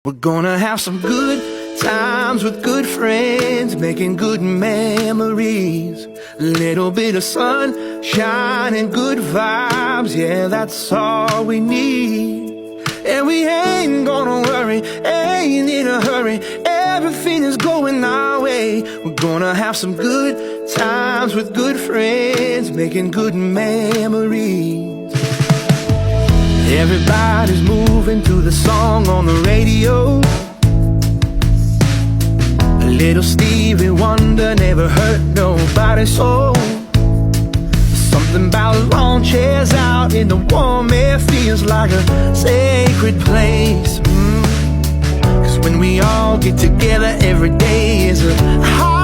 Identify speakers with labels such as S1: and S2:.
S1: We're gonna have some good times with good friends, making good memories. A little bit of sunshine and good vibes, yeah, that's all we need. And we ain't gonna worry, ain't in a hurry, everything is going our way. We're gonna have some good times with good friends, making good memories. Everybody's moving to the song on the radio. A little Stevie Wonder never hurt nobody's soul. Something about lawn chairs out in the warm air feels like a sacred place. 'Cause when we all get together, every day is a holiday.